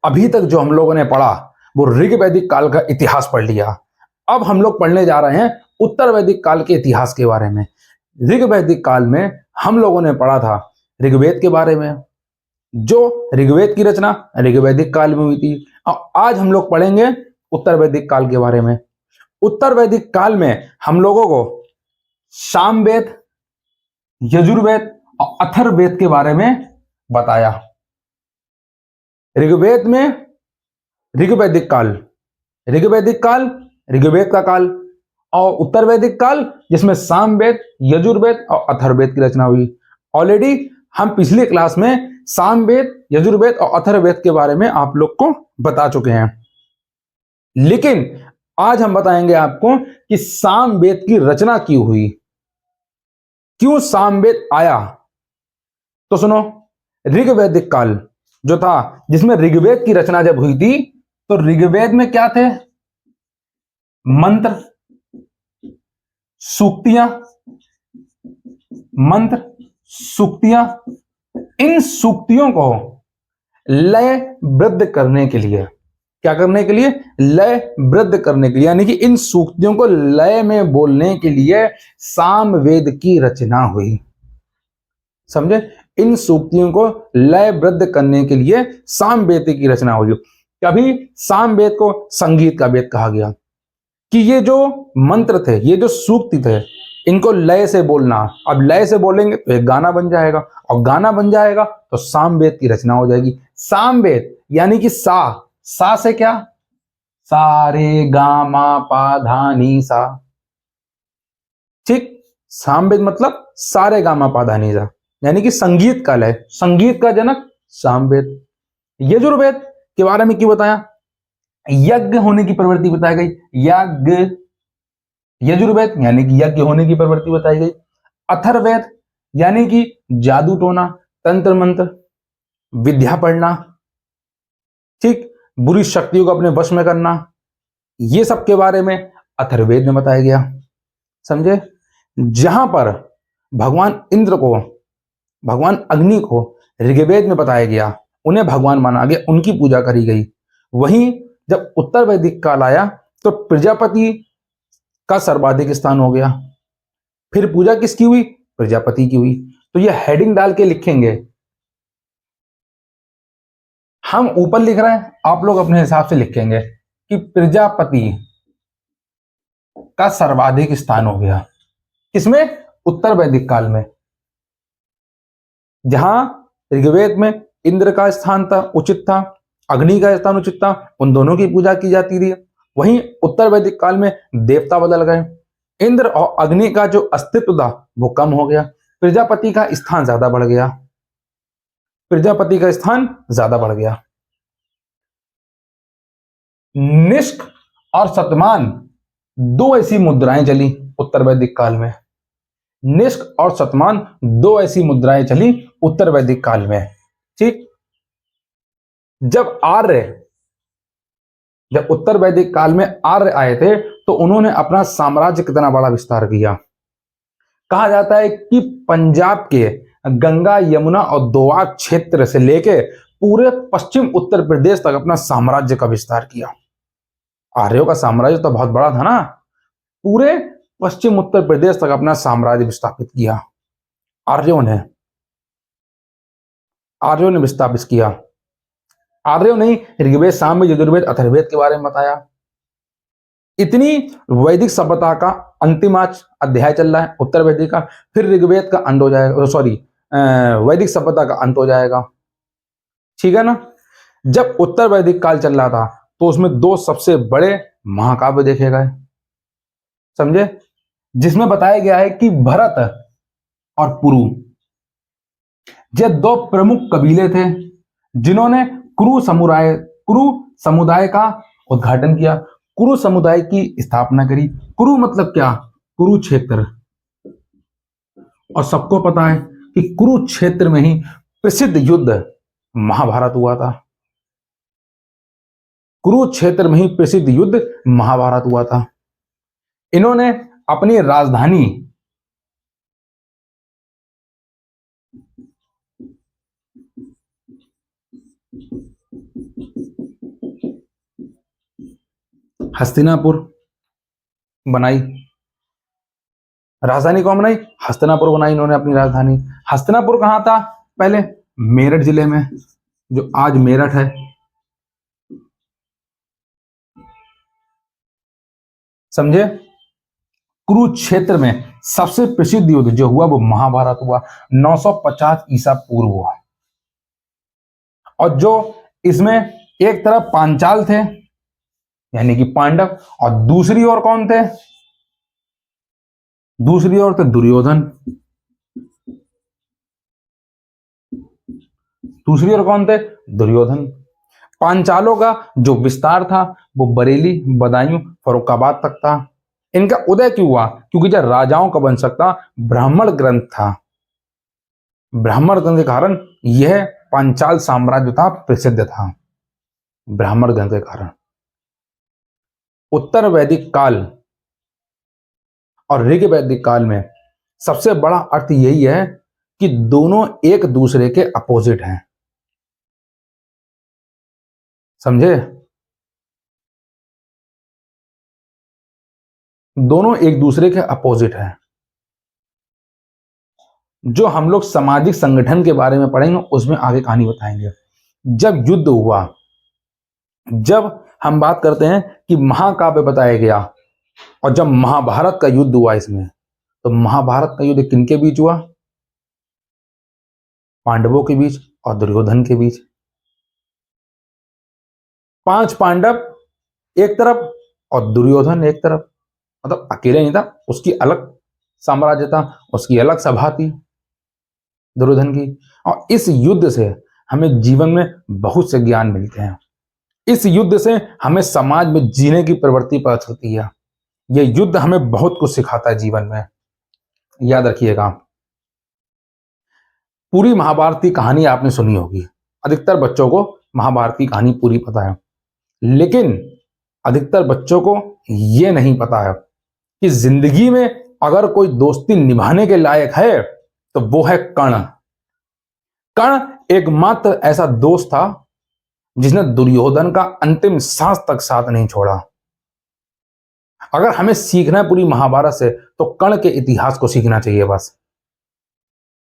अभी तक जो हम लोगों ने पढ़ा वो ऋग वैदिक काल का इतिहास पढ़ लिया। अब हम लोग पढ़ने जा रहे हैं उत्तर वैदिक काल के इतिहास के बारे में। ऋग वैदिक काल में हम लोगों ने पढ़ा था ऋग्वेद के बारे में। जो ऋग्वेद की रचना ऋग वैदिक काल में हुई थी। और आज हम लोग पढ़ेंगे उत्तर वैदिक काल के बारे में। उत्तर वैदिक काल में हम लोगों को सामवेद, यजुर्वेद और अथर्ववेद के बारे में बताया। ऋग्वेद में ऋग वैदिक काल, ऋग्वेदिक काल ऋग्वेद का काल, और उत्तर वैदिक काल जिसमें सामवेद, यजुर्वेद और अथर्ववेद की रचना हुई। ऑलरेडी हम पिछली क्लास में सामवेद, यजुर्वेद और अथर्ववेद के बारे में आप लोग को बता चुके हैं, लेकिन आज हम बताएंगे आपको कि सामवेद की रचना क्यों हुई, क्यों सामवेद आया। तो सुनो, ऋग्वैदिक काल जो था जिसमें ऋग्वेद की रचना जब हुई थी, तो ऋग्वेद में क्या थे? मंत्र, सूक्तियां, मंत्र, सूक्तियां। इन सूक्तियों को लयबद्ध करने के लिए, क्या करने के लिए? लयबद्ध करने के लिए, यानी कि इन सूक्तियों को लय में बोलने के लिए सामवेद की रचना हुई। समझे? इन सूक्तियों को लयबद्ध करने के लिए सामवेद की रचना हुई। कभी सामवेद को संगीत का वेद कहा गया कि ये जो मंत्र थे, ये जो सूक्ति थे, इनको लय से बोलना। अब लय से बोलेंगे तो एक गाना बन जाएगा, और गाना बन जाएगा तो सामवेद की रचना हो जाएगी। सामवेद यानी कि सा से क्या? सा रे गा मा पा धा नी सा। ठीक, सामवेद मतलब सारे गा मा पा धा नी सा, यानी कि संगीत का लय, संगीत का जनक सामवेद। यजुर्वेद के बारे में क्यों बताया? यज्ञ होने की प्रवृत्ति बताई गई, यज्ञ। यजुर्वेद यानी कि यज्ञ होने की प्रवृत्ति बताई गई। अथर्ववेद यानी कि जादू टोना, तंत्र मंत्र, विद्या पढ़ना, ठीक, बुरी शक्तियों को अपने वश में करना, ये सब के बारे में अथर्ववेद में बताया गया। समझे? जहां पर भगवान इंद्र को, भगवान अग्नि को ऋग्वेद में बताया गया, उन्हें भगवान माना गया, उनकी पूजा करी गई। वहीं जब उत्तर वैदिक काल आया तो प्रजापति का सर्वाधिक स्थान हो गया। फिर पूजा किसकी हुई? प्रजापति की हुई। तो ये हेडिंग डाल के लिखेंगे, हम ऊपर लिख रहे हैं, आप लोग अपने हिसाब से लिखेंगे कि प्रजापति का सर्वाधिक स्थान हो गया। किसमें? उत्तर वैदिक काल में। जहां ऋग्वेद में इंद्र का स्थान था, उचित था, अग्नि का स्थान उचित था, उन दोनों की पूजा की जाती थी। वहीं उत्तर वैदिक काल में देवता बदल गए, इंद्र और अग्नि का जो अस्तित्व था वो कम हो गया, प्रजापति का स्थान ज्यादा बढ़ गया, प्रजापति का स्थान ज्यादा बढ़ गया। निष्क और शतमान दो ऐसी मुद्राएं चली उत्तर वैदिक काल में। निष्क और शतमान दो ऐसी मुद्राएं चली उत्तर वैदिक काल में। ठीक, जब उत्तर वैदिक काल में आर्य आए थे तो उन्होंने अपना साम्राज्य कितना बड़ा विस्तार किया। कहा जाता है कि पंजाब के गंगा, यमुना और दोआब क्षेत्र से लेके पूरे पश्चिम उत्तर प्रदेश तक अपना साम्राज्य का विस्तार किया। आर्यों का साम्राज्य तो बहुत बड़ा था ना, पूरे पश्चिम उत्तर प्रदेश तक अपना साम्राज्य विस्थापित किया आर्यों ने विस्थापित किया। आर्यों ने ऋग्वेद, सामवेद, यजुर्वेद, अथर्ववेद के बारे में बताया। इतनी वैदिक सभ्यता का अंतिम आज अध्याय चल रहा है उत्तर वैदिक का, फिर ऋग्वेद का अंत हो जाएगा, वैदिक सभ्यता का अंत हो जाएगा। ठीक है ना? जब उत्तर वैदिक काल चल रहा था तो उसमें दो सबसे बड़े महाकाव्य देखे गए। समझे? जिसमें बताया गया है कि भरत और पुरु, ये दो प्रमुख कबीले थे जिन्होंने कुरु समुदाय का उद्घाटन किया, कुरु समुदाय की स्थापना करी। कुरु मतलब क्या? कुरुक्षेत्र। और सबको पता है कि कुरुक्षेत्र में ही प्रसिद्ध युद्ध महाभारत हुआ था। कुरुक्षेत्र में ही प्रसिद्ध युद्ध महाभारत हुआ था। इन्होंने अपनी राजधानी हस्तिनापुर बनाई। राजधानी कौन बनाई? हस्तिनापुर बनाई इन्होंने अपनी राजधानी। हस्तिनापुर कहां था पहले? मेरठ जिले में, जो आज मेरठ है। समझे? कुरुक्षेत्र में सबसे प्रसिद्ध युद्ध जो हुआ वो महाभारत हुआ, 950 ईसा पूर्व हुआ। और जो इसमें एक तरफ पांचाल थे यानी कि पांडव, और दूसरी ओर कौन थे? दूसरी ओर थे दुर्योधन। दूसरी ओर कौन थे? दुर्योधन। पांचालों का जो विस्तार था वो बरेली, बदायूं, फर्रुखाबाद तक था। इनका उदय क्यों हुआ? क्योंकि जब राजाओं का वंश था, ब्राह्मण ग्रंथ था। ब्राह्मण ग्रंथ के कारण यह पांचाल साम्राज्य था प्रसिद्ध था, ब्राह्मण ग्रंथ के कारण। उत्तर वैदिक काल और ऋग वैदिक काल में सबसे बड़ा अर्थ यही है कि दोनों एक दूसरे के अपोजिट हैं। समझे? दोनों एक दूसरे के अपोजिट हैं। जो हम लोग सामाजिक संगठन के बारे में पढ़ेंगे उसमें आगे कहानी बताएंगे। जब युद्ध हुआ, जब हम बात करते हैं कि महाकाव्य बताया गया, और जब महाभारत का युद्ध हुआ इसमें, तो महाभारत का युद्ध किनके बीच हुआ? पांडवों के बीच और दुर्योधन के बीच। 5 पांडव एक तरफ और दुर्योधन एक तरफ, मतलब अकेले नहीं था, उसकी अलग साम्राज्य था, उसकी अलग सभा थी दुर्योधन की। और इस युद्ध से हमें जीवन में बहुत से ज्ञान मिलते हैं। इस युद्ध से हमें समाज में जीने की प्रवृत्ति पता चलती है। यह युद्ध हमें बहुत कुछ सिखाता है जीवन में, याद रखिएगा। पूरी महाभारत की कहानी आपने सुनी होगी, अधिकतर बच्चों को महाभारत की कहानी पूरी पता है, लेकिन अधिकतर बच्चों को यह नहीं पता है कि जिंदगी में अगर कोई दोस्ती निभाने के लायक है तो वो है कर्ण। कर्ण एकमात्र ऐसा दोस्त था जिसने दुर्योधन का अंतिम सांस तक साथ नहीं छोड़ा। अगर हमें सीखना है पूरी महाभारत से तो कर्ण के इतिहास को सीखना चाहिए। बस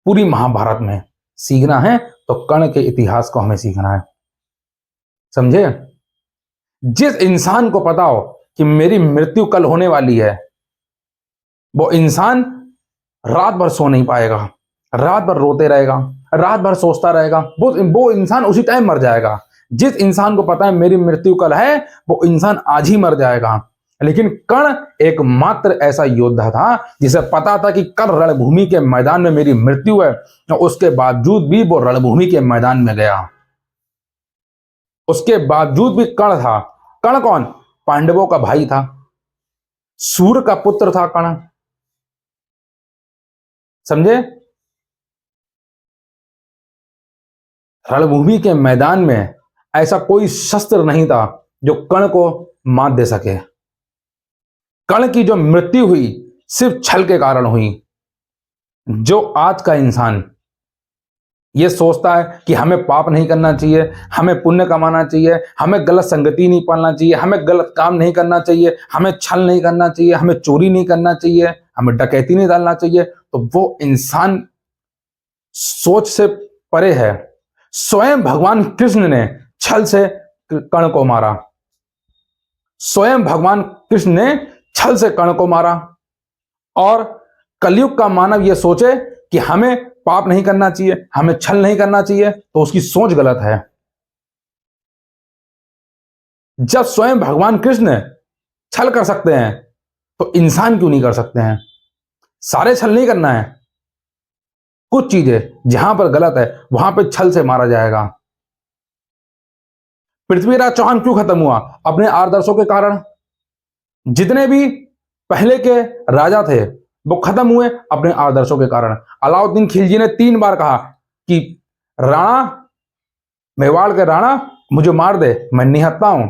पूरी महाभारत में सीखना है तो कर्ण के इतिहास को हमें सीखना है। समझे? जिस इंसान को पता हो कि मेरी मृत्यु कल होने वाली है, वो इंसान रात भर सो नहीं पाएगा, रात भर रोते रहेगा, रात भर सोचता रहेगा, वो इंसान उसी टाइम मर जाएगा। जिस इंसान को पता है मेरी मृत्यु कल है, वो इंसान आज ही मर जाएगा। लेकिन कर्ण एकमात्र ऐसा योद्धा था जिसे पता था कि कल रणभूमि के मैदान में मेरी मृत्यु है, और उसके बावजूद भी वो रणभूमि के मैदान में गया। उसके बावजूद भी कर्ण था। कर्ण कौन? पांडवों का भाई था, सूर्य का पुत्र था कर्ण। समझे? रणभूमि के मैदान में ऐसा कोई शस्त्र नहीं था जो कर्ण को मात दे सके। कर्ण की जो मृत्यु हुई सिर्फ छल के कारण हुई। जो आज का इंसान ये सोचता है कि हमें पाप नहीं करना चाहिए, हमें पुण्य कमाना चाहिए, हमें गलत संगति नहीं पालना चाहिए, हमें गलत काम नहीं करना चाहिए, हमें छल नहीं करना चाहिए, हमें चोरी नहीं करना चाहिए, हमें डकैती नहीं डालना चाहिए, तो वो इंसान सोच से परे है। स्वयं भगवान कृष्ण ने छल से कर्ण को मारा। स्वयं भगवान कृष्ण ने छल से कर्ण को मारा। और कलयुग का मानव यह सोचे कि हमें पाप नहीं करना चाहिए, हमें छल नहीं करना चाहिए, तो उसकी सोच गलत है। जब स्वयं भगवान कृष्ण छल कर सकते हैं तो इंसान क्यों नहीं कर सकते हैं? सारे छल नहीं करना है, कुछ चीजें जहां पर गलत है वहां पर छल से मारा जाएगा। पृथ्वीराज चौहान क्यों खत्म हुआ? अपने आदर्शों के कारण। जितने भी पहले के राजा थे वो खत्म हुए अपने आदर्शों के कारण। अलाउद्दीन खिलजी ने 3 बार कहा कि राणा, मेवाड़ के राणा मुझे मार दे, मैं निहत्ता हूं।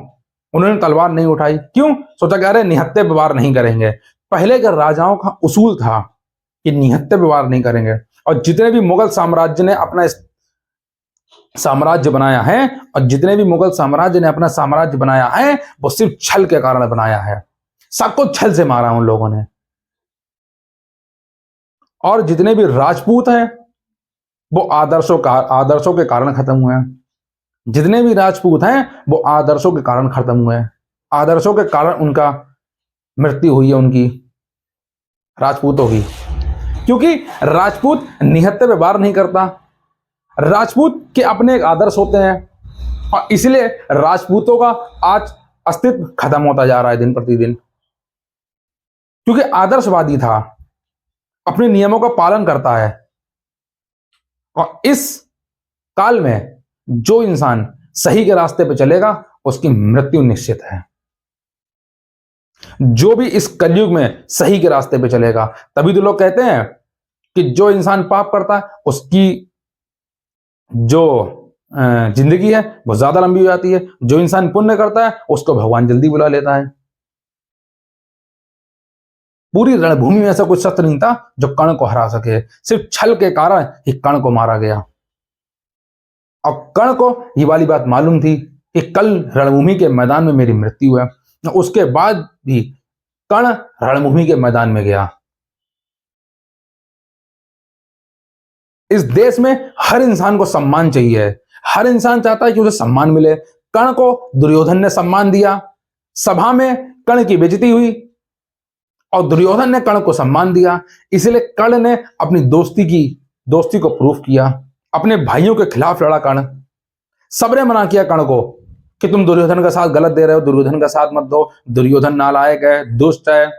उन्होंने तलवार नहीं उठाई। क्यों? सोचा कह रहे निहत्ते पे वार नहीं करेंगे। पहले के राजाओं का उसूल था कि निहत्ते पे वार नहीं करेंगे। और जितने भी मुगल साम्राज्य ने अपना साम्राज्य बनाया है, और जितने भी मुगल साम्राज्य ने अपना साम्राज्य बनाया है वो सिर्फ छल के कारण बनाया है। सबको छल से मारा उन लोगों ने। और जितने भी राजपूत हैं वो आदर्शों के कारण खत्म हुए हैं। जितने भी राजपूत हैं वो आदर्शों के कारण खत्म हुए हैं। आदर्शों के कारण उनका मृत्यु हुई है, उनकी, राजपूतों की। क्योंकि राजपूत निहत्थे पे वार नहीं करता। राजपूत के अपने एक आदर्श होते हैं, और इसलिए राजपूतों का आज अस्तित्व खत्म होता जा रहा है दिन प्रतिदिन। क्योंकि आदर्शवादी था, अपने नियमों का पालन करता है। और इस काल में जो इंसान सही के रास्ते पे चलेगा उसकी मृत्यु निश्चित है। जो भी इस कलयुग में सही के रास्ते पे चलेगा, तभी तो लोग कहते हैं कि जो इंसान पाप करता है उसकी जो जिंदगी है वो ज्यादा लंबी हो जाती है, जो इंसान पुण्य करता है उसको भगवान जल्दी बुला लेता है। पूरी रणभूमि में ऐसा कुछ शस्त्र नहीं था जो कर्ण को हरा सके। सिर्फ छल के कारण ही कर्ण को मारा गया। और कर्ण को ये वाली बात मालूम थी कि कल रणभूमि के मैदान में मेरी मृत्यु है। उसके बाद भी कर्ण रणभूमि के मैदान में गया। इस देश में हर इंसान को सम्मान चाहिए। हर इंसान चाहता है कि उसे सम्मान मिले। कर्ण को दुर्योधन ने सम्मान दिया। सभा में कर्ण की बेइज्जती हुई और दुर्योधन ने कर्ण को सम्मान दिया। इसलिए कर्ण ने अपनी दोस्ती को प्रूफ किया। अपने भाइयों के खिलाफ लड़ा कर्ण। सबने मना किया कर्ण को कि तुम दुर्योधन का साथ गलत दे रहे हो, दुर्योधन का साथ मत दो, दुर्योधन नालायक है, दुष्ट है,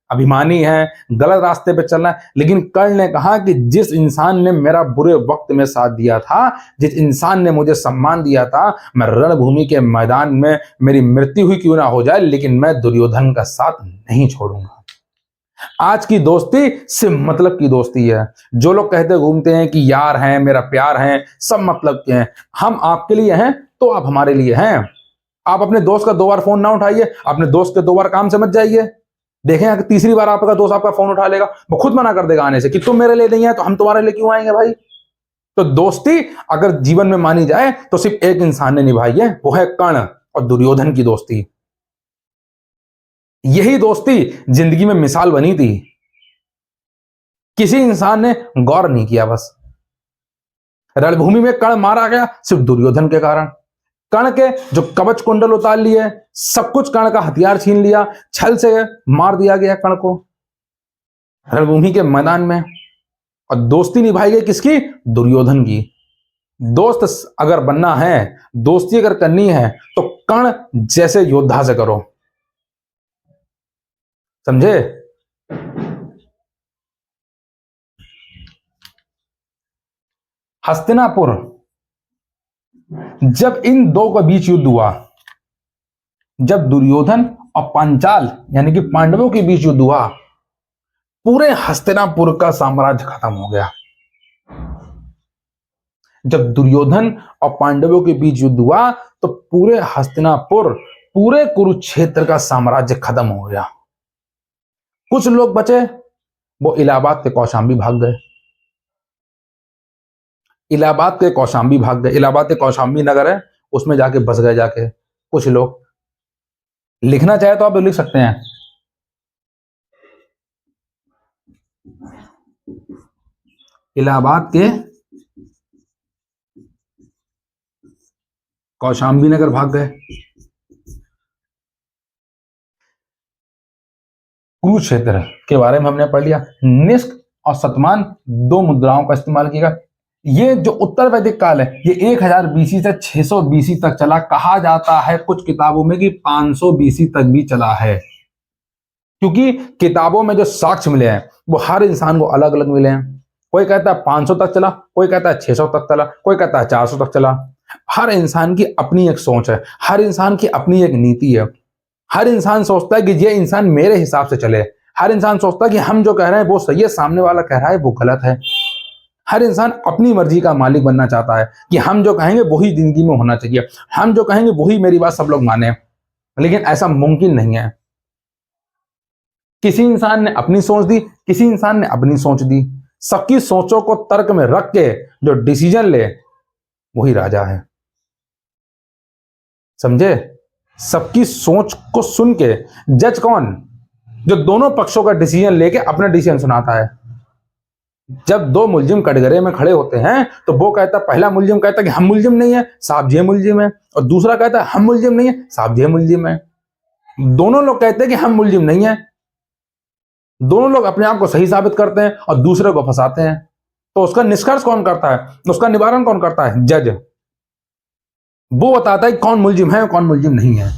अभिमानी है, गलत रास्ते पे चल रहा है। लेकिन कर्ण ने कहा कि जिस इंसान ने मेरा बुरे वक्त में साथ दिया था, जिस इंसान ने मुझे सम्मान दिया था, मैं रणभूमि के मैदान में मेरी मृत्यु हुई क्यों ना हो जाए, लेकिन मैं दुर्योधन का साथ नहीं छोड़ूंगा। आज की दोस्ती सिर्फ मतलब की दोस्ती है। जो लोग कहते घूमते हैं कि यार हैं, मेरा प्यार है, सब मतलब के हैं। हम आपके लिए हैं तो आप हमारे लिए हैं। आप अपने दोस्त का 2 बार फोन ना उठाइए, अपने दोस्त के 2 बार काम से मत जाइए। देखें अगर तीसरी बार आपका दोस्त आपका फोन उठा लेगा, वो खुद मना कर देगा आने से कि तुम मेरे लिए नहीं है तो हम तुम्हारे लिए क्यों आएंगे भाई। तो दोस्ती अगर जीवन में मानी जाए तो सिर्फ एक इंसान ने निभाई है, वो है कर्ण और दुर्योधन की दोस्ती। यही दोस्ती जिंदगी में मिसाल बनी थी। किसी इंसान ने गौर नहीं किया। बस रणभूमि में कर्ण मारा गया सिर्फ दुर्योधन के कारण। कर्ण के जो कवच कुंडल उतार लिए, सब कुछ कर्ण का हथियार छीन लिया, छल से मार दिया गया कर्ण को रणभूमि के मैदान में। और दोस्ती निभाई गई किसकी? दुर्योधन की। दोस्त अगर बनना है, दोस्ती अगर करनी है तो कर्ण जैसे योद्धा से करो, समझे। हस्तिनापुर, जब इन दो के बीच युद्ध हुआ, जब दुर्योधन और पांचाल यानी कि पांडवों के बीच युद्ध हुआ, पूरे हस्तिनापुर का साम्राज्य खत्म हो गया। जब दुर्योधन और पांडवों के बीच युद्ध हुआ तो पूरे हस्तिनापुर, पूरे कुरुक्षेत्र का साम्राज्य खत्म हो गया। कुछ लोग बचे, वो इलाहाबाद के कौशाम्बी भाग गए। इलाहाबाद के कौशाम्बी भाग गए। इलाहाबाद के कौशाम्बी नगर है, उसमें जाके बस गए जाके कुछ लोग। लिखना चाहे तो आप लिख सकते हैं। इलाहाबाद के कौशाम्बी नगर भाग गए। कुरुक्षेत्र के बारे में हमने पढ़ लिया। निष्क और शतमान 2 मुद्राओं का इस्तेमाल किया। ये जो उत्तर वैदिक काल है ये 1000 बीसी से 600 बीसी तक चला। कहा जाता है कुछ किताबों में कि 500 बीसी तक भी चला है, क्योंकि किताबों में जो साक्ष्य मिले हैं वो हर इंसान को अलग अलग मिले हैं। कोई कहता है 500 तक चला, कोई कहता है 600 तक चला, कोई कहता है 400 तक चला। हर इंसान की अपनी एक सोच है, हर इंसान की अपनी एक नीति है। हर इंसान सोचता है कि ये इंसान मेरे हिसाब से चले। हर इंसान सोचता है कि हम जो कह रहे हैं वो सही है, सामने वाला कह रहा है वो गलत है। हर इंसान अपनी मर्जी का मालिक बनना चाहता है कि हम जो कहेंगे वही जिंदगी में होना चाहिए, हम जो कहेंगे वही मेरी बात सब लोग माने। लेकिन ऐसा मुमकिन नहीं है। किसी इंसान ने अपनी सोच दी, किसी इंसान ने अपनी सोच दी। सबकी सोचों को तर्क में रख के जो डिसीजन ले वही राजा है। समझे? सबकी सोच को सुन के जज कौन? जो दोनों पक्षों का डिसीजन लेके अपना डिसीजन सुनाता है। जब दो मुलजिम कटघरे में खड़े होते हैं तो वो कहता, पहला मुलजिम कहता कि हम मुलजिम नहीं है, साहब जी मुलजिम है, और दूसरा कहता हम मुलजिम नहीं है, साहब जी मुलजिम है। दोनों लोग कहते हैं कि हम मुलजिम नहीं है, दोनों लोग अपने आप को सही साबित करते हैं और दूसरे को फंसाते हैं। तो उसका निष्कर्ष कौन करता है, उसका निवारण कौन करता है? जज। वो बताता है कौन मुलजिम है और कौन मुलजिम नहीं है,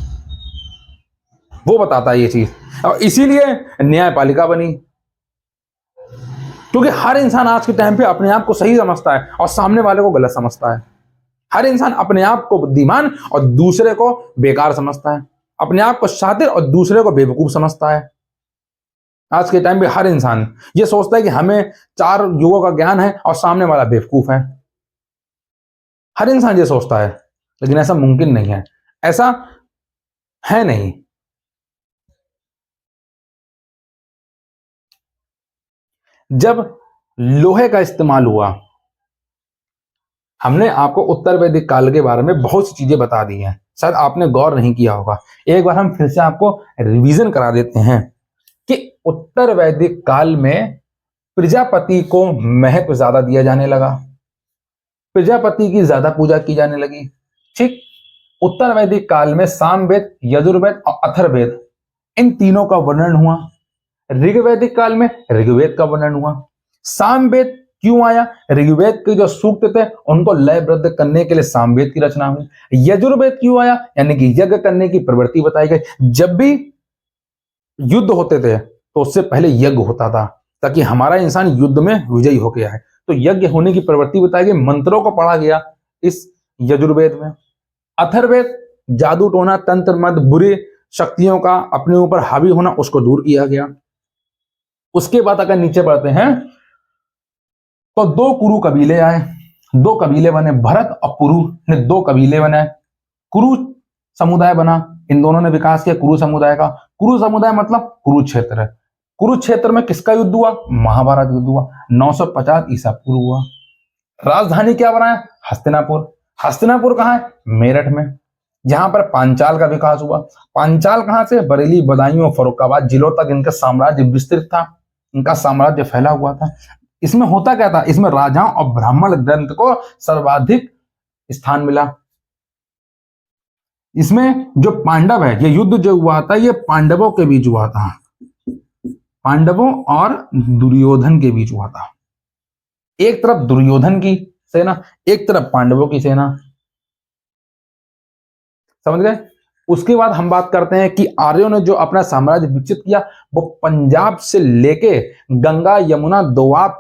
वो बताता है ये चीज। और इसीलिए न्यायपालिका बनी, क्योंकि हर इंसान आज के टाइम पे अपने आप को सही समझता है और सामने वाले को गलत समझता है। हर इंसान अपने आप को बुद्धिमान और दूसरे को बेकार समझता है, अपने आप को शातिर और दूसरे को बेवकूफ समझता है। आज के टाइम पे हर इंसान ये सोचता है कि हमें 4 युगों का ज्ञान है और सामने वाला बेवकूफ है। हर इंसान ये सोचता है, लेकिन ऐसा मुमकिन नहीं है, ऐसा है नहीं। जब लोहे का इस्तेमाल हुआ, हमने आपको उत्तर वैदिक काल के बारे में बहुत सी चीजें बता दी हैं, शायद आपने गौर नहीं किया होगा। एक बार हम फिर से आपको रिवीजन करा देते हैं कि उत्तर वैदिक काल में प्रजापति को महत्व ज्यादा दिया जाने लगा, प्रजापति की ज्यादा पूजा की जाने लगी। ठीक, उत्तर वैदिक काल में सामवेद, यजुर्वेद और अथर्ववेद, इन तीनों का वर्णन हुआ। ऋग्वैदिक काल में ऋग्वेद का वर्णन हुआ। सामवेद क्यों आया? ऋग्वेद के जो सूक्त थे उनको लयबद्ध करने के लिए सामवेद की रचना हुई। यजुर्वेद क्यों आया? यानी कि यज्ञ करने की प्रवृत्ति बताई गई। जब भी युद्ध होते थे तो उससे पहले यज्ञ होता था, ताकि हमारा इंसान युद्ध में विजयी होके आए। तो यज्ञ होने की प्रवृत्ति बताई गई, मंत्रों को पढ़ा गया इस यजुर्वेद में। अथर्ववेद जादू टोना तंत्र मंत्र बुरी शक्तियों का अपने ऊपर हावी होना, उसको दूर किया गया। उसके बाद अगर नीचे बढ़ते हैं तो 2 कुरु कबीले आए, 2 कबीले बने, भरत और पुरु ने 2 कबीले बनाए। कुरु समुदाय बना, इन दोनों ने विकास किया कुरु समुदाय का। कुरु समुदाय मतलब कुरुक्षेत्र। कुरुक्षेत्र में किसका युद्ध हुआ? महाभारत युद्ध हुआ। 950 ईसा पूर्व हुआ। राजधानी क्या बनाया? हस्तिनापुर। हस्तिनापुर कहाँ है? मेरठ में, जहां पर पांचाल का विकास हुआ। पांचाल कहां से? बरेली, बदायूं और फर्रुखाबाद जिलों तक इनका साम्राज्य विस्तृत था, इनका साम्राज्य फैला हुआ था। इसमें होता क्या था? इसमें राजाओं और ब्राह्मण ग्रंथ को सर्वाधिक स्थान मिला। इसमें जो पांडव है, ये युद्ध जो हुआ था ये पांडवों के बीच हुआ था, पांडवों और दुर्योधन के बीच हुआ था। एक तरफ दुर्योधन की सेना, एक तरफ पांडवों की सेना। समझ गए? उसके बाद हम बात करते हैं कि आर्यों ने जो अपना साम्राज्य विकसित किया, वो पंजाब से लेके गंगा यमुना दोआब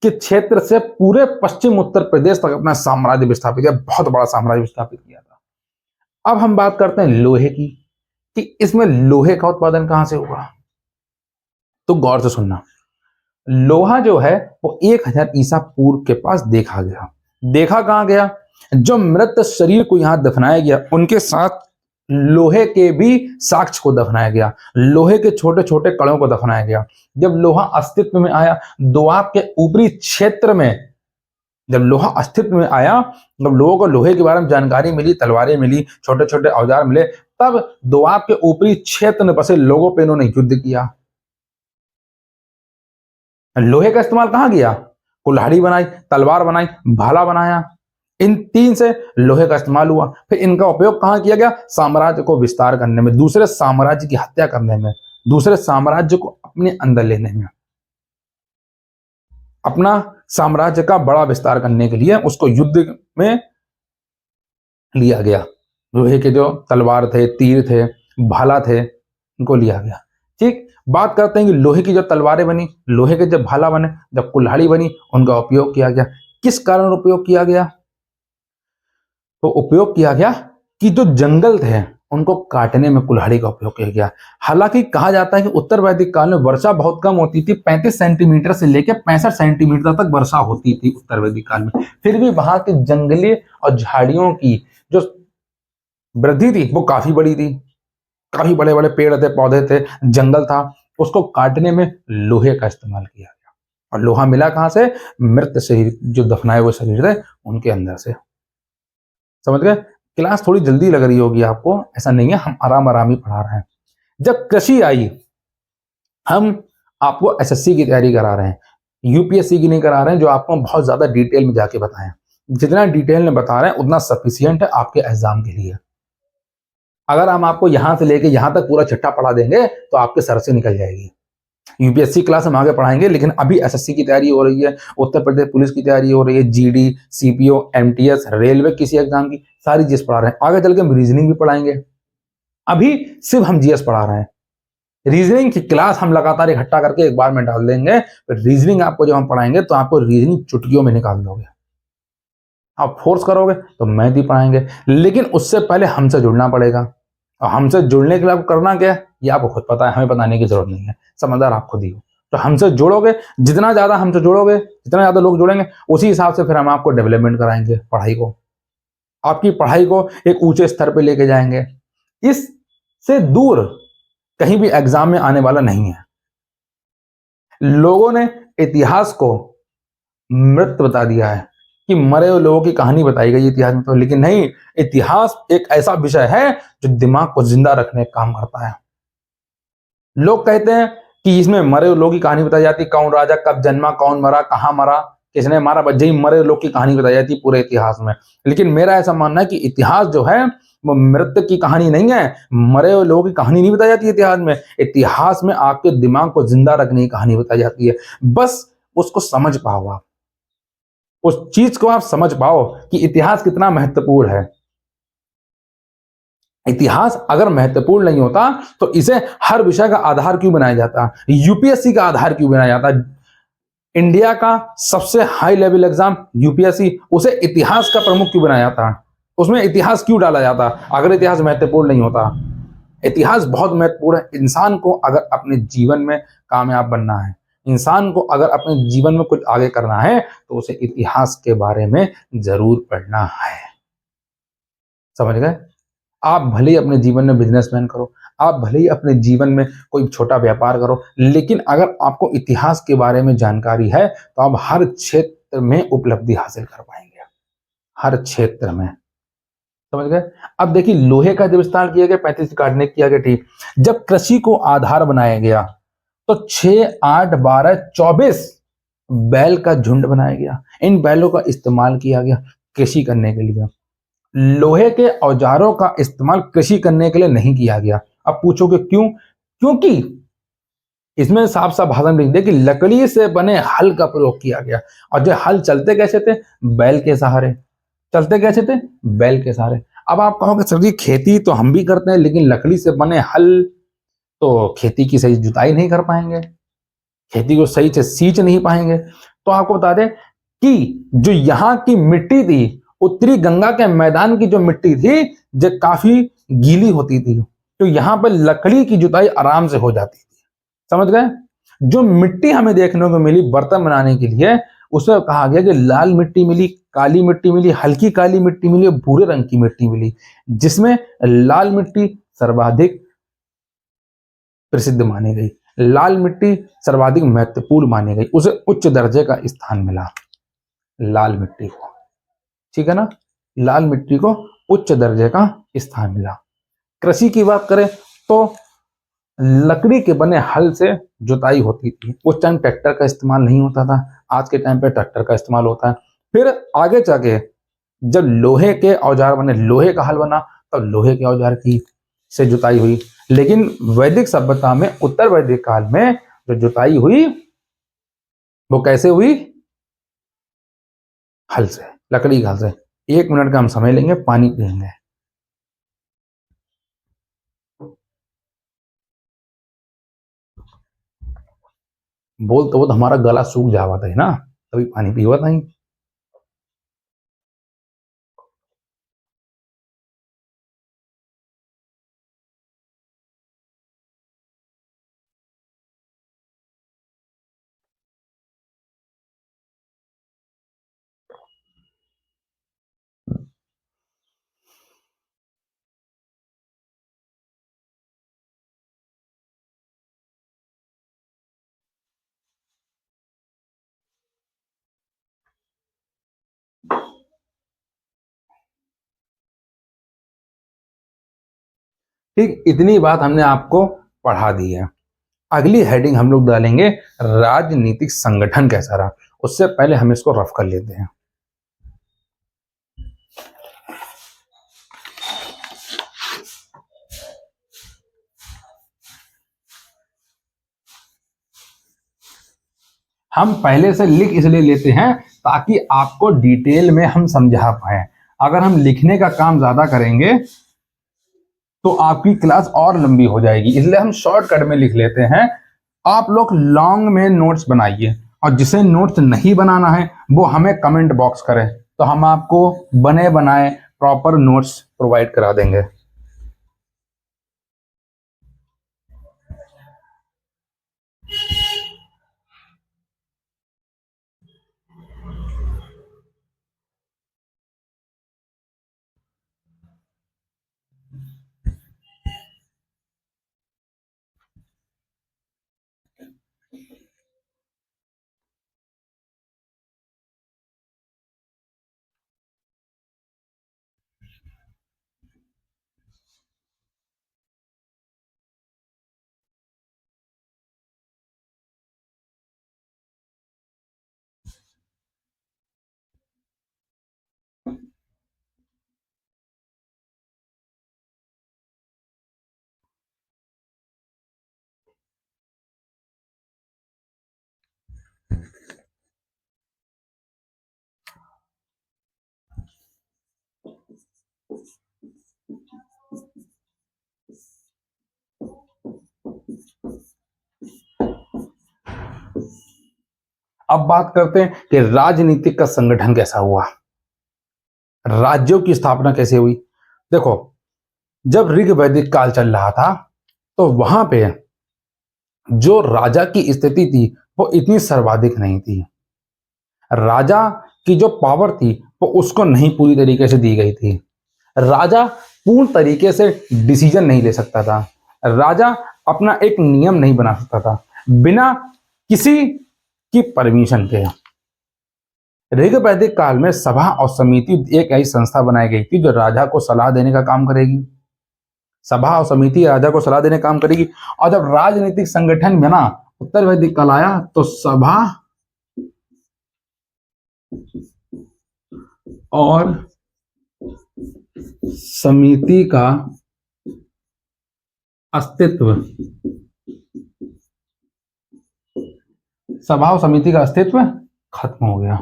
के क्षेत्र से पूरे पश्चिम उत्तर प्रदेश तक अपना साम्राज्य विस्थापित किया, बहुत बड़ा साम्राज्य विस्थापित किया था। अब हम बात करते हैं लोहे की, कि इसमें लोहे का उत्पादन कहां से हुआ। तो गौर से सुनना, लोहा जो है वो 1000 ईसा पूर्व के पास देखा गया। देखा कहां गया? जो मृत शरीर को यहां दफनाया गया, उनके साथ लोहे के भी साक्ष्य को दफनाया गया, लोहे के छोटे छोटे कणों को दफनाया गया। जब लोहा अस्तित्व में आया, दोआब के ऊपरी क्षेत्र में जब लोहा अस्तित्व में आया, जब लोगों को लोहे के बारे में जानकारी मिली, तलवारें मिली, छोटे छोटे औजार मिले, तब दोआब के ऊपरी क्षेत्र में बसे लोगों पर इन्होंने युद्ध किया। लोहे का इस्तेमाल कहां किया? कुल्हाड़ी बनाई, तलवार बनाई, भाला बनाया। इन 3 से लोहे का इस्तेमाल हुआ। फिर इनका उपयोग कहां किया गया? साम्राज्य को विस्तार करने में, दूसरे साम्राज्य की हत्या करने में, दूसरे साम्राज्य को अपने अंदर लेने में, अपना साम्राज्य का बड़ा विस्तार करने के लिए उसको युद्ध में लिया गया। लोहे के जो तलवार थे, तीर थे, भाला थे, इनको लिया गया। ठीक, बात करते हैं कि लोहे की जो तलवारें बनी, लोहे के जब भाला बने, जब कुल्हाड़ी बनी, उनका उपयोग किया गया। किस कारण उपयोग किया गया? तो उपयोग किया गया कि जो जंगल थे उनको काटने में कुल्हाड़ी का उपयोग किया गया। हालांकि कहा जाता है कि उत्तर वैदिक काल में वर्षा बहुत कम होती थी, 35 सेंटीमीटर से लेकर 65 सेंटीमीटर तक वर्षा होती थी उत्तर वैदिक काल में। फिर भी वहां के जंगली और झाड़ियों की जो वृद्धि थी वो काफी बड़ी थी, काफी बड़े बड़े पेड़ थे, पौधे थे, जंगल था। उसको काटने में लोहे का इस्तेमाल किया गया। और लोहा मिला कहां से? मृत शरीर, जो दफनाए हुए शरीर थे उनके अंदर से। समझ गए? क्लास थोड़ी जल्दी लग रही होगी आपको, ऐसा नहीं है, हम आराम आराम ही पढ़ा रहे हैं। जब कृषि आई, हम आपको एसएससी की तैयारी करा रहे हैं, यूपीएससी की नहीं करा रहे हैं, जो आपको बहुत ज्यादा डिटेल में जाके बताएं। जितना डिटेल में बता रहे हैं उतना सफिशियंट है आपके एग्जाम के लिए। अगर हम आपको यहां से लेके यहां तक पूरा चिट्ठा पढ़ा देंगे तो आपके सर से निकल जाएगी। यूपीएससी क्लास हम आगे पढ़ाएंगे, लेकिन अभी एसएससी की तैयारी हो रही है, उत्तर प्रदेश पुलिस की तैयारी हो रही है, जीडी, सीपीओ, एमटीएस, रेलवे किसी एग्जाम की, सारी चीज पढ़ा रहे हैं। आगे चल के हम रीजनिंग भी पढ़ाएंगे। अभी सिर्फ हम जीएस पढ़ा रहे हैं। रीजनिंग की क्लास हम लगातार इकट्ठा करके एक बार में डाल देंगे। रीजनिंग आपको जब हम पढ़ाएंगे तो आपको रीजनिंग चुटकियों में निकाल दोगे। आप फोर्स करोगे तो मैथ भी पढ़ाएंगे, लेकिन उससे पहले हमसे जुड़ना पड़ेगा। और हमसे जुड़ने के लिए आपको करना क्या है, ये आपको खुद पता है, हमें बताने की जरूरत नहीं है, समझदार आप खुद ही हो। तो हमसे जुड़ोगे, जितना ज्यादा हमसे जुड़ोगे, जितना ज्यादा लोग जुड़ेंगे, उसी हिसाब से फिर हम आपको डेवलपमेंट कराएंगे, पढ़ाई को, आपकी पढ़ाई को एक ऊंचे स्तर पे लेके जाएंगे। इससे दूर कहीं भी एग्जाम में आने वाला नहीं है। लोगों ने इतिहास को मृत बता दिया है कि मरे हुए लोगों की कहानी बताई गई इतिहास में, तो लेकिन नहीं, इतिहास एक ऐसा विषय है जो दिमाग को जिंदा रखने का काम करता है। लोग कहते हैं कि इसमें मरे हुए लोगों की कहानी बताई जाती, कौन राजा कब जन्मा, कौन मरा, कहां मरा, किसने मारा, बस यही मरे हुए लोग की कहानी बताई जाती है पूरे इतिहास में। लेकिन मेरा ऐसा मानना है कि इतिहास जो है वो मृत की कहानी नहीं है, मरे हुए लोगों की कहानी नहीं बताई जाती इतिहास में। इतिहास में आपके दिमाग को जिंदा रखने की कहानी बताई जाती है। बस उसको समझ पाओ आप, उस चीज को आप समझ पाओ कि इतिहास कितना महत्वपूर्ण है। इतिहास अगर महत्वपूर्ण नहीं होता तो इसे हर विषय का आधार क्यों बनाया जाता, यूपीएससी का आधार क्यों बनाया जाता। इंडिया का सबसे हाई लेवल एग्जाम यूपीएससी, उसे इतिहास का प्रमुख क्यों बनाया जाता, उसमें इतिहास क्यों डाला जाता अगर इतिहास महत्वपूर्ण नहीं होता। इतिहास बहुत महत्वपूर्ण है। इंसान को अगर अपने जीवन में कामयाब बनना है, इंसान को अगर अपने जीवन में कुछ आगे करना है, तो उसे इतिहास के बारे में जरूर पढ़ना है। समझ गए? आप भले ही अपने जीवन में बिजनेसमैन करो, आप भले ही अपने जीवन में कोई छोटा व्यापार करो, लेकिन अगर आपको इतिहास के बारे में जानकारी है तो आप हर क्षेत्र में उपलब्धि हासिल कर पाएंगे, हर क्षेत्र में। समझ गए? अब देखिए, लोहे का जब इस्तेमाल किया गया 35 काटने किया गया, ठीक। जब कृषि को आधार बनाया गया तो 6, 8, 12, 24 बैल का झुंड बनाया गया। इन बैलों का इस्तेमाल किया गया कृषि करने के लिए। लोहे के औजारों का इस्तेमाल कृषि करने के लिए नहीं किया गया। अब पूछोगे क्यों? क्योंकि इसमें साफ साफ भाषा में लिख दिया कि लकड़ी से बने हल का प्रयोग किया गया। और जो हल चलते कैसे थे? बैल के सहारे। चलते कैसे थे? बैल के सहारे। अब आप कहोगे सर जी, खेती तो हम भी करते हैं, लेकिन लकड़ी से बने हल तो खेती की सही जुताई नहीं कर पाएंगे, खेती को सही से सींच नहीं पाएंगे। तो आपको बता दें कि जो यहाँ की मिट्टी थी, उत्तरी गंगा के मैदान की जो मिट्टी थी, जो काफी गीली होती थी, तो यहाँ पर लकड़ी की जुताई आराम से हो जाती थी। समझ गए? जो मिट्टी हमें देखने को मिली बर्तन बनाने के लिए, उसे कहा गया कि लाल मिट्टी मिली, काली मिट्टी मिली, हल्की काली मिट्टी मिली, भूरे रंग की मिट्टी मिली, जिसमें लाल मिट्टी सर्वाधिक प्रसिद्ध मानी गई। लाल मिट्टी सर्वाधिक महत्वपूर्ण मानी गई, उसे उच्च दर्जे का स्थान मिला लाल मिट्टी को। ठीक है ना? लाल मिट्टी को उच्च दर्जे का स्थान मिला। कृषि की बात करें तो लकड़ी के बने हल से जुताई होती थी। उस टाइम ट्रैक्टर का इस्तेमाल नहीं होता था, आज के टाइम पे ट्रैक्टर का इस्तेमाल होता है। फिर आगे जाके जब लोहे के औजार बने, लोहे का हल बना, तब लोहे के औजार की से जुताई हुई। लेकिन वैदिक सभ्यता में, उत्तर वैदिक काल में जो जुताई हुई वो कैसे हुई? हल से, लकड़ी के हल से। 1 मिनट का हम समय लेंगे, पानी पियेंगे। बोल तो हमारा गला सूख जावा था ना, तभी पानी पीवा था। ठीक, इतनी बात हमने आपको पढ़ा दी है। अगली हेडिंग हम लोग डालेंगे राजनीतिक संगठन कैसा रहा। उससे पहले हम इसको रफ कर लेते हैं। हम पहले से लिख इसलिए लेते हैं ताकि आपको डिटेल में हम समझा पाए। अगर हम लिखने का काम ज्यादा करेंगे तो आपकी क्लास और लंबी हो जाएगी, इसलिए हम शॉर्टकट में लिख लेते हैं। आप लोग लॉन्ग में नोट्स बनाइए, और जिसे नोट्स नहीं बनाना है वो हमें कमेंट बॉक्स करे, तो हम आपको बने बनाए प्रॉपर नोट्स प्रोवाइड करा देंगे। अब बात करते हैं कि राजनीतिक का संगठन कैसा हुआ, राज्यों की स्थापना कैसे हुई। देखो, जब ऋग वैदिक काल चल रहा था तो वहां पे जो राजा की स्थिति थी वो इतनी सर्वाधिक नहीं थी। राजा की जो पावर थी वो उसको नहीं पूरी तरीके से दी गई थी। राजा पूर्ण तरीके से डिसीजन नहीं ले सकता था। राजा अपना एक नियम नहीं बना सकता था बिना किसी की परमिशन के। ऋग वैदिक काल में सभा और समिति एक ऐसी संस्था बनाई गई थी जो राजा को सलाह देने का काम करेगी। सभा और समिति राजा को सलाह देने का काम करेगी। और जब राजनीतिक संगठन बना, उत्तर वैदिक काल आया, तो सभा और समिति का अस्तित्व, सभा और समिति का अस्तित्व खत्म हो गया।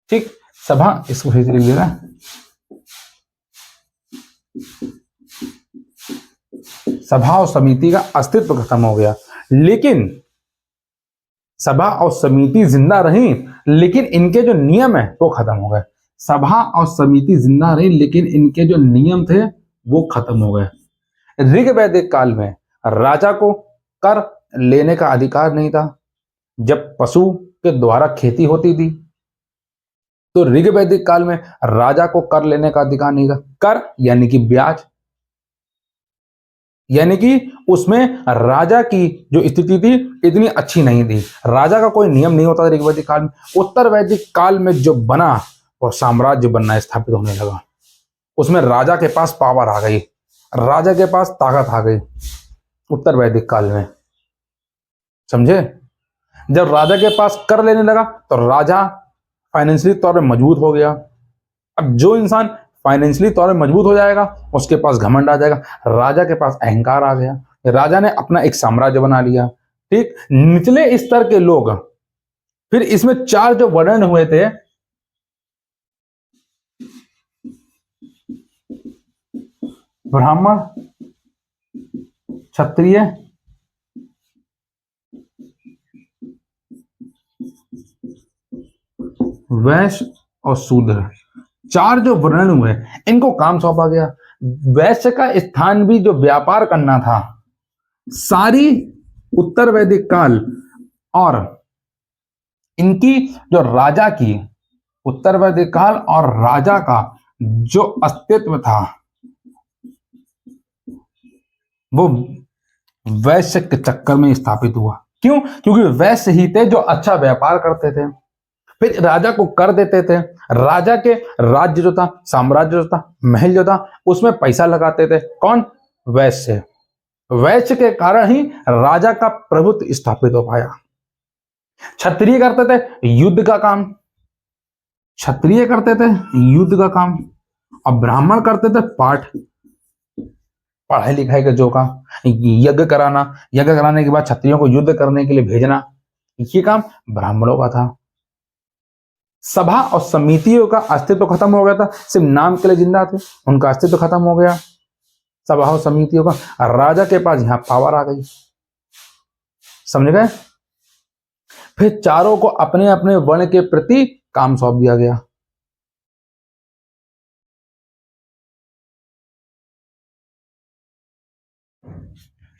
ठीक, सभा, इसको फिर से लिख देना, सभा और समिति का अस्तित्व खत्म हो गया। लेकिन सभा और समिति जिंदा रही, लेकिन इनके जो नियम है वो खत्म हो गए। सभा और समिति जिंदा रही, लेकिन इनके जो नियम थे वो खत्म हो गए। ऋग वैदिक काल में राजा को कर लेने का अधिकार नहीं था। जब पशु के द्वारा खेती होती थी तो ऋग वैदिक काल में राजा को कर लेने का अधिकार नहीं था। कर यानी कि ब्याज, यानी कि उसमें राजा की जो स्थिति थी इतनी अच्छी नहीं थी। राजा का कोई नियम नहीं होता था ऋग वैदिक काल में। उत्तर वैदिक काल में जो बना और साम्राज्य बनना स्थापित होने लगा, उसमें राजा के पास पावर आ गई, राजा के पास ताकत आ गई उत्तर वैदिक काल में। समझे? जब राजा के पास कर लेने लगा तो राजा फाइनेंशियली तौर पर मजबूत हो गया। अब जो इंसान फाइनेंशियली तौर पर मजबूत हो जाएगा उसके पास घमंड आ जाएगा, राजा के पास अहंकार आ गया, राजा ने अपना एक साम्राज्य बना लिया। ठीक, निचले स्तर के लोग, फिर इसमें चार जो वर्ण हुए थे, ब्राह्मण, क्षत्रिय, वैश्य और शूद्र, चार जो वर्ण हुए इनको काम सौंपा गया। वैश्य का स्थान भी जो व्यापार करना था, सारी उत्तर वैदिक काल और इनकी जो राजा की, उत्तर वैदिक काल और राजा का जो अस्तित्व था वो वैश्य के चक्कर में स्थापित हुआ। क्यों? क्योंकि वैश्य ही थे जो अच्छा व्यापार करते थे। फिर राजा को कर देते थे। राजा के राज्य जो था, साम्राज्य जो था, महल जो था, उसमें पैसा लगाते थे। कौन? वैश्य। वैश्य के कारण ही राजा का प्रभुत्व स्थापित हो पाया। क्षत्रिय करते थे युद्ध का काम, क्षत्रिय करते थे युद्ध का काम, और ब्राह्मण करते थे पाठ, पढ़ाई लिखाई का जो काम, यज्ञ कराना, यज्ञ कराने के बाद क्षत्रियों को युद्ध करने के लिए भेजना, ये काम ब्राह्मणों का था। सभा और समितियों का अस्तित्व खत्म हो गया था, सिर्फ नाम के लिए जिंदा थे, उनका अस्तित्व खत्म हो गया सभा और समितियों का। राजा के पास यहां पावर आ गई, समझ गए? फिर चारों को अपने अपने वर्ण के प्रति काम सौंप दिया गया।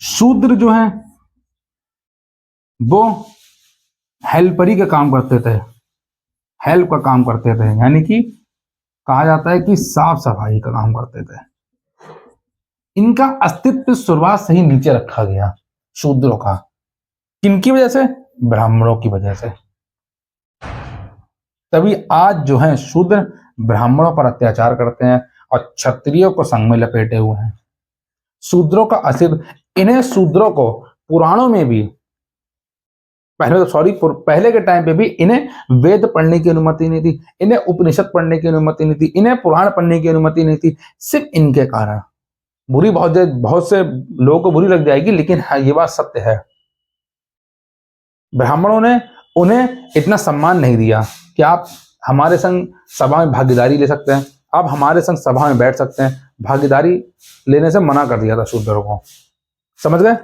शूद्र जो है वो हेल्परी का काम करते थे, हेल्प का काम करते थे, यानी कि कहा जाता है कि साफ सफाई का काम करते थे। इनका अस्तित्व शुरुआत से ही नीचे रखा गया शूद्रों का। किनकी वजह से? ब्राह्मणों की वजह से। तभी आज जो है शूद्र ब्राह्मणों पर अत्याचार करते हैं और क्षत्रियों को संग में लपेटे हुए हैं। शूद्रों का अस्तित्व, इन्हें शूद्रों को पुराणों में भी पहले के टाइम पे भी इन्हें वेद पढ़ने की अनुमति नहीं थी, इन्हें उपनिषद पढ़ने की अनुमति नहीं थी, इन्हें पुराण पढ़ने की अनुमति नहीं थी। सिर्फ इनके कारण बहुत से लोगों को बुरी लग जाएगी, लेकिन हाँ, ये बात सत्य है। ब्राह्मणों ने उन्हें इतना सम्मान नहीं दिया कि आप हमारे संग सभा में भागीदारी ले सकते हैं, आप हमारे संग सभा में बैठ सकते हैं। भागीदारी लेने से मना कर दिया था शूद्रों को, समझ गए?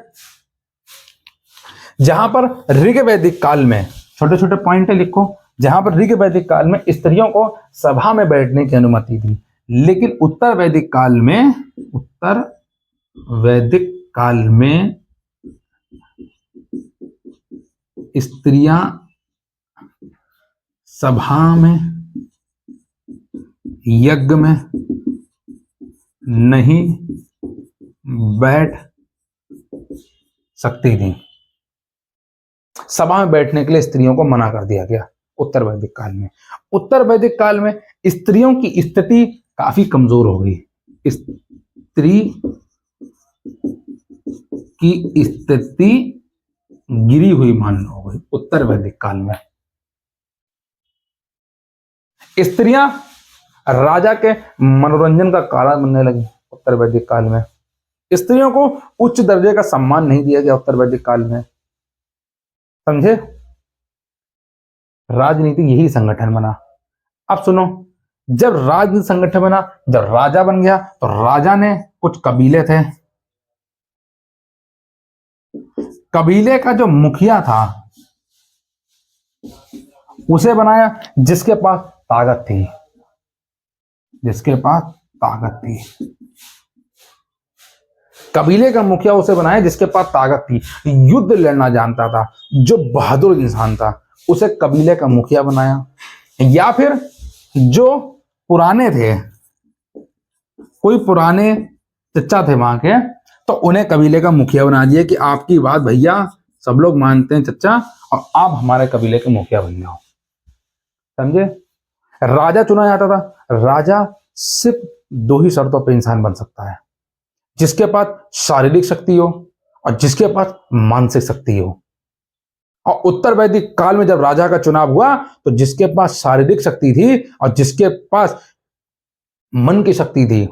जहां पर ऋग वैदिक काल में, छोटे छोटे पॉइंट लिखो, जहां पर ऋग वैदिक काल में स्त्रियों को सभा में बैठने की अनुमति थी, लेकिन उत्तर वैदिक काल में स्त्रियां सभा में, यज्ञ में नहीं बैठ सकती थी। सभा में बैठने के लिए स्त्रियों को मना कर दिया गया उत्तर वैदिक काल में। उत्तर वैदिक काल में स्त्रियों की स्थिति काफी कमजोर हो गई। स्त्री की स्थिति गिरी हुई मान हो गई उत्तर वैदिक काल में। स्त्रियां राजा के मनोरंजन का कारण बनने लगी उत्तर वैदिक काल में। स्त्रियों को उच्च दर्जे का सम्मान नहीं दिया गया उत्तर वैदिक काल में, समझे? राजनीति यही संगठन बना। अब सुनो, जब राजनीति संगठन बना, जब राजा बन गया, तो राजा ने कुछ कबीले थे, कबीले का जो मुखिया था उसे बनाया, जिसके पास ताकत थी, जिसके पास ताकत थी। कबीले का मुखिया उसे बनाया जिसके पास ताकत थी, युद्ध लड़ना जानता था, जो बहादुर इंसान था, उसे कबीले का मुखिया बनाया। या फिर जो पुराने थे, कोई पुराने चचा थे वहां के, तो उन्हें कबीले का मुखिया बना दिया कि आपकी बात भैया सब लोग मानते हैं चचा, और आप हमारे कबीले के मुखिया बन जाओ, समझे? राजा चुना जाता था। राजा सिर्फ दो ही शर्तों पर इंसान बन सकता है, जिसके पास शारीरिक शक्ति हो और जिसके पास मानसिक शक्ति हो। और उत्तर वैदिक काल में जब राजा का चुनाव हुआ, तो जिसके पास शारीरिक शक्ति थी और जिसके पास मन की शक्ति थी,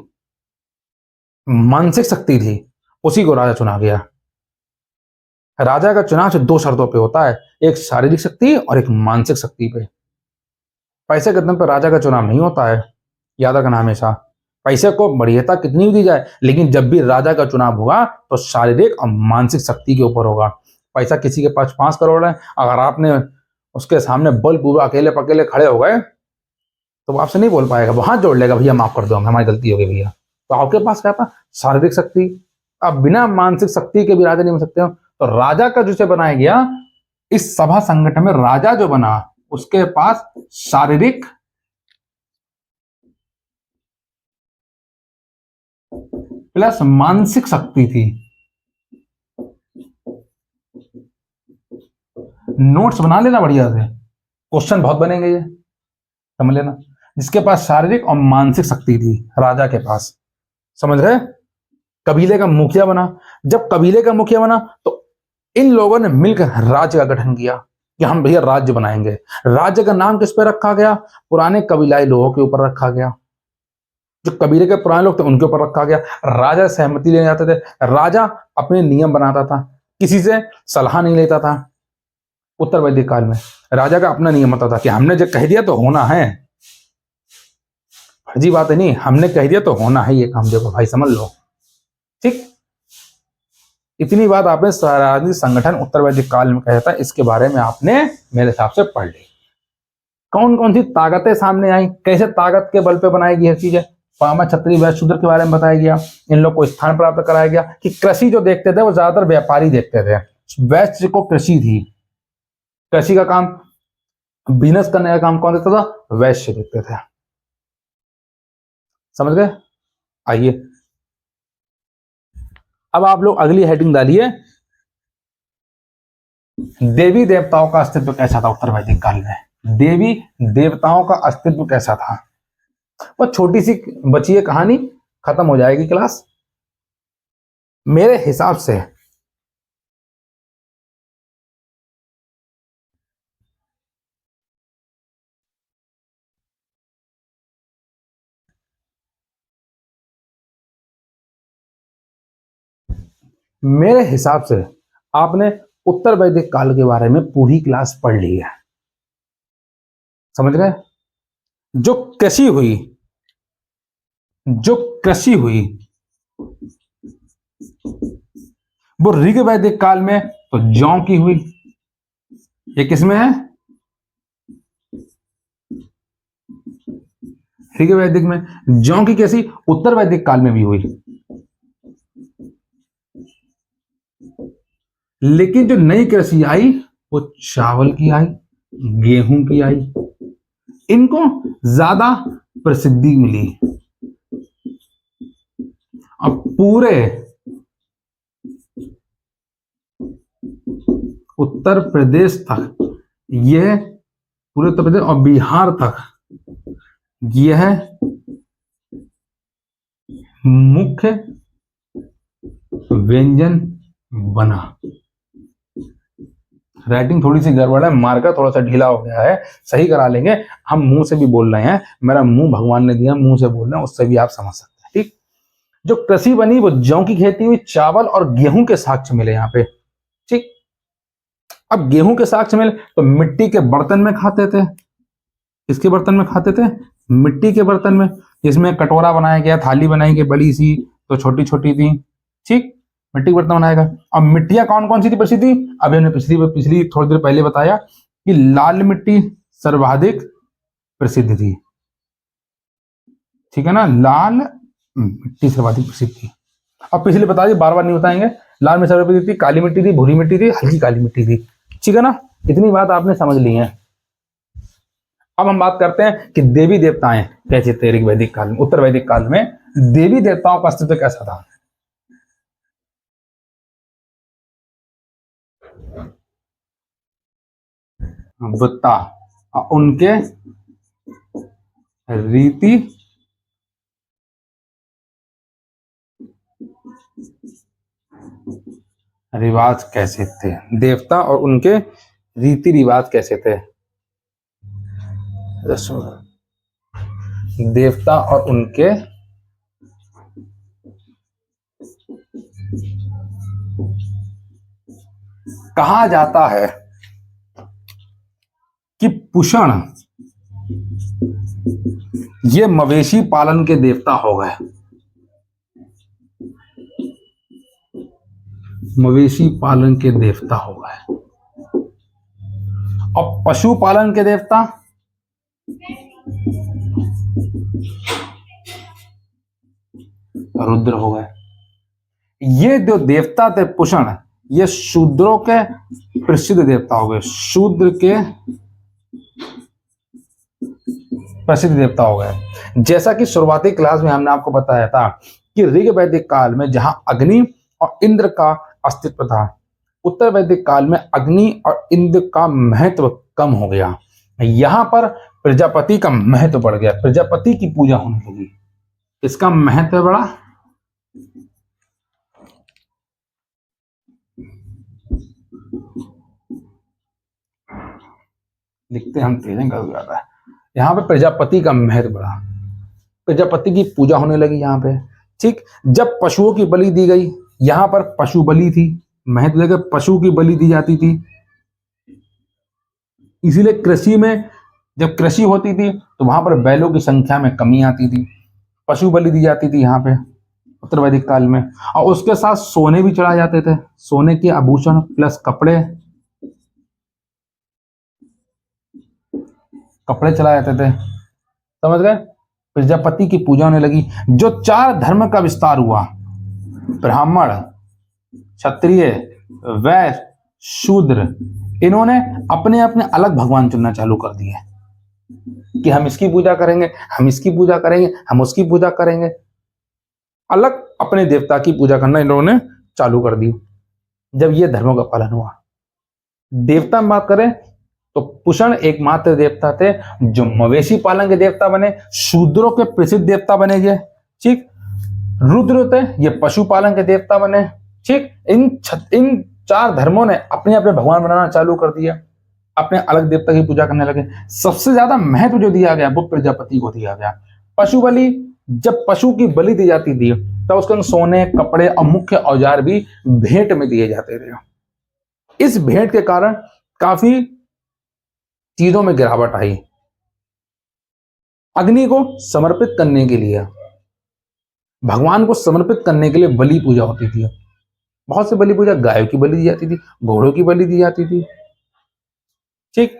मानसिक शक्ति थी, उसी को राजा चुना गया। राजा का चुनाव सिर्फ दो शर्तों पे होता है, एक शारीरिक शक्ति और एक मानसिक शक्ति पे। पैसे के दम पर राजा का चुनाव नहीं होता है, याद रखना हमेशा। पैसे को बढ़िया कितनी भी दी जाए, लेकिन जब भी राजा का चुनाव होगा तो शारीरिक और मानसिक शक्ति के ऊपर होगा। पैसा किसी के पास 5 करोड़ है, अगर आपने उसके सामने बलपूर्वक अकेले पकेले खड़े हो गए तो वो आपसे नहीं बोल पाएगा, वो हाथ जोड़ लेगा, भैया माफ कर दो, हमारी गलती हो गई भैया। तो आपके पास क्या था? शारीरिक शक्ति। अब बिना मानसिक शक्ति के भी राजा नहीं बन सकते हो। तो राजा का जिसे बनाया गया, इस सभा संगठन में राजा जो बना, उसके पास शारीरिक प्लस मानसिक शक्ति थी। नोट्स बना लेना बढ़िया से, क्वेश्चन बहुत बनेंगे ये, समझ लेना। जिसके पास शारीरिक और मानसिक शक्ति थी, राजा के पास, समझ रहे, कबीले का मुखिया बना। जब कबीले का मुखिया बना तो इन लोगों ने मिलकर राज्य का गठन किया कि हम भैया राज्य बनाएंगे। राज्य का नाम किस पे रखा गया? पुराने कबीलाई लोगों के ऊपर रखा गया, जो कबीले के पुराने लोग थे उनके ऊपर रखा गया। राजा सहमति लेने जाते थे, राजा अपने नियम बनाता था, किसी से सलाह नहीं लेता था। उत्तर वैदिक काल में राजा का अपना नियम होता था कि हमने जब कह दिया तो होना है, फर्जी बात है नहीं, हमने कह दिया तो होना है ये काम, देखो भाई समझ लो, ठीक। इतनी बात आपने राजनीतिक संगठन उत्तर वैदिक काल में कहा था, इसके बारे में आपने मेरे हिसाब से पढ़ ली। कौन कौन सी ताकतें सामने आई, कैसे ताकत के बल पे बनाई गई हर चीजें, पामा क्षत्रिय वैश्य शूद्र के बारे में बताया गया, इन लोग को स्थान प्राप्त कराया गया कि कृषि जो देखते थे वो ज्यादातर व्यापारी देखते थे, वैश्य को कृषि थी, कृषि का काम, बिजनेस करने का काम कौन देखता था? वैश्य देखते थे, समझ गए। आइए अब आप लोग अगली हेडिंग डालिए, देवी देवताओं का अस्तित्व कैसा था उत्तर वैदिक काल में। देवी देवताओं का अस्तित्व कैसा था, और छोटी सी बची है कहानी, खत्म हो जाएगी क्लास। मेरे हिसाब से आपने उत्तर वैदिक काल के बारे में पूरी क्लास पढ़ ली है, समझ गए। जो कृषि हुई वो ऋग वैदिक काल में तो जौ की हुई, ये किसमें है? ऋग वैदिक में। जौ की कैसी? उत्तर वैदिक काल में भी हुई, लेकिन जो नई कृषि आई वो चावल की आई, गेहूं की आई, इनको ज्यादा प्रसिद्धि मिली। अब पूरे उत्तर प्रदेश तक, यह पूरे उत्तर प्रदेश और बिहार तक यह मुख्य व्यंजन बना। राइटिंग थोड़ी सी गड़बड़ है, मार्कर थोड़ा सा ढीला हो गया है, सही करा लेंगे। हम मुंह से भी बोल रहे हैं, मेरा मुंह भगवान ने दिया, मुंह से बोल रहे हैं, उससे भी आप समझ सकते हैं, ठीक। जो कृषि बनी वो जौ की खेती हुई, चावल और गेहूं के साक्ष्य मिले यहाँ पे, ठीक। अब गेहूं के साक्ष्य मिले तो मिट्टी के बर्तन में खाते थे। किसके बर्तन में खाते थे? मिट्टी के बर्तन में, जिसमें कटोरा बनाया गया, थाली बनाई गई बड़ी सी, तो छोटी छोटी थी, ठीक। मिट्टी के बर्तन बनाएगा। अब मिट्टियां कौन कौन सी थी प्रसिद्ध थी? अभी हमने पिछली थोड़ी देर पहले बताया कि लाल मिट्टी सर्वाधिक प्रसिद्ध थी, ठीक है ना, लाल मिट्टी सर्वाधिक प्रसिद्ध थी। अब पिछले बता दी, बार बार नहीं बताएंगे। लाल मिट्टी सर्वाधिक थी, काली मिट्टी थी, भूरी मिट्टी थी, हल्की काली मिट्टी थी, ठीक है ना। इतनी बात आपने समझ ली है। अब हम बात करते हैं कि देवी देवताएं कैसे थे ऋग वैदिक काल में, उत्तर वैदिक काल में देवी देवताओं का अस्तित्व कैसा था। वृत्ता उनके रीति रिवाज कैसे थे, देवता और उनके रीति रिवाज कैसे थे। देवता और उनके कहा जाता है कि पुषण ये मवेशी पालन के देवता हो गए, मवेशी पालन के देवता हो गए। और पशुपालन के देवता रुद्र हो गए। ये जो देवता थे पुषण, ये शूद्रों के प्रसिद्ध देवता हो गए, शूद्र के प्रसिद्ध देवता हो गए। जैसा कि शुरुआती क्लास में हमने आपको बताया था कि ऋग वैदिक काल में जहां अग्नि और इंद्र का अस्तित्व था, उत्तर वैदिक काल में अग्नि और इंद्र का महत्व कम हो गया। यहां पर प्रजापति का महत्व बढ़ गया, प्रजापति की पूजा होने लगी। इसका महत्व बड़ा, लिखते हम तेज हैं, गलत जाता है। यहाँ पे प्रजापति का महत्व बढ़ा, प्रजापति की पूजा होने लगी यहाँ पे। ठीक, जब पशुओं की बलि दी गई, यहाँ पर पशु बलि थी, महत्व देकर पशु की बलि दी जाती थी। इसीलिए कृषि में जब कृषि होती थी तो वहां पर बैलों की संख्या में कमी आती थी, पशु बलि दी जाती थी यहाँ पे उत्तर वैदिक काल में। और उसके साथ सोने भी चढ़ाए जाते थे, सोने के आभूषण प्लस कपड़े चलाए जाते थे। समझ गए? प्रजापति की पूजा होने लगी। जो 4 धर्म का विस्तार हुआ, ब्राह्मण, क्षत्रिय, वैश्य, शूद्र, इन्होंने अपने अपने अलग भगवान चुनना चालू कर दिए कि हम इसकी पूजा करेंगे, हम इसकी पूजा करेंगे, हम उसकी पूजा करेंगे। अलग अपने देवता की पूजा करना इन लोगों ने चालू कर दी। जब ये धर्मों का पालन हुआ, देवता में बात करें तो पुषण एकमात्र देवता थे जो मवेशी पालन के देवता बने, शूद्रों के प्रसिद्ध देवता बने गए। ठीक, रुद्र थे, ये पशुपालन के देवता बने। ठीक, इन 4 धर्मों ने अपने अपने भगवान बनाना चालू कर दिया, अपने अलग देवता की पूजा करने लगे। सबसे ज्यादा महत्व जो दिया गया वो प्रजापति को दिया गया। पशु बलि, जब पशु की बलि दी जाती थी तब उसके सोने, कपड़े और मुख्य औजार भी भेंट में दिए जाते थे। इस भेंट के कारण काफी चीजों में गिरावट आई। अग्नि को समर्पित करने के लिए, भगवान को समर्पित करने के लिए बलि पूजा होती थी। बहुत से बलि पूजा, गायों की बलि दी जाती थी, घोड़ों की बलि दी जाती थी। ठीक,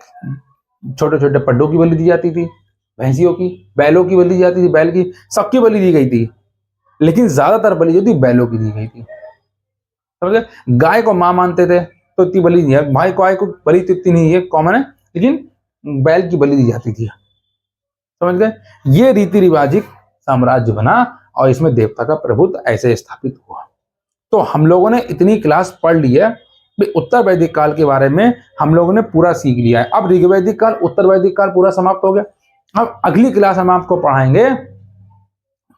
छोटे छोटे पड्डों की बलि दी जाती थी, भैंसियों की, बैलों की बलि दी जाती थी, बैल की, सबकी बलि दी गई थी। लेकिन ज्यादातर बलि जो थी बैलों की दी गई थी। समझे? गाय को मां मानते थे तो इतनी बलि नहीं है, भाई गाय को बलि तो इतनी नहीं है, कॉमन है, लेकिन बैल की बलि दी जाती थी। समझ गए? ये रीति रिवाजिक साम्राज्य बना और इसमें देवता का प्रभुत्व ऐसे स्थापित हुआ। तो हम लोगों ने इतनी क्लास पढ़ ली है, उत्तर वैदिक काल के बारे में हम लोगों ने पूरा सीख लिया है। अब ऋग्वैदिक काल, उत्तर वैदिक काल पूरा समाप्त हो गया। अब अगली क्लास हम आपको पढ़ाएंगे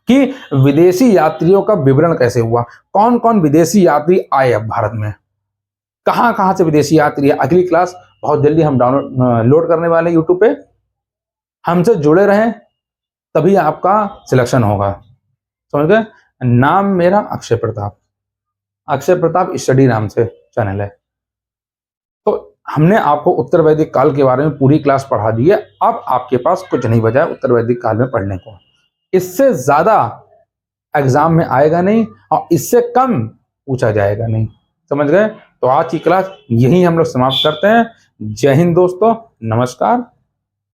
कि विदेशी यात्रियों का विवरण कैसे हुआ, कौन कौन विदेशी यात्री आए अब भारत में, कहां कहां से विदेशी यात्री है। अगली क्लास बहुत जल्दी हम लोड करने वाले हैं यूट्यूब पे। हमसे जुड़े रहें, तभी आपका सिलेक्शन होगा। समझ गए? नाम मेरा अक्षय प्रताप, अक्षय प्रताप स्टडी नाम से चैनल है। तो हमने आपको उत्तर वैदिक काल के बारे में पूरी क्लास पढ़ा दी है। अब आपके पास कुछ नहीं बचा है उत्तर वैदिक काल में पढ़ने को। इससे ज्यादा एग्जाम में आएगा नहीं और इससे कम पूछा जाएगा नहीं। समझ गए? तो आज की क्लास यही हम लोग समाप्त करते हैं। जय हिंद दोस्तों, नमस्कार।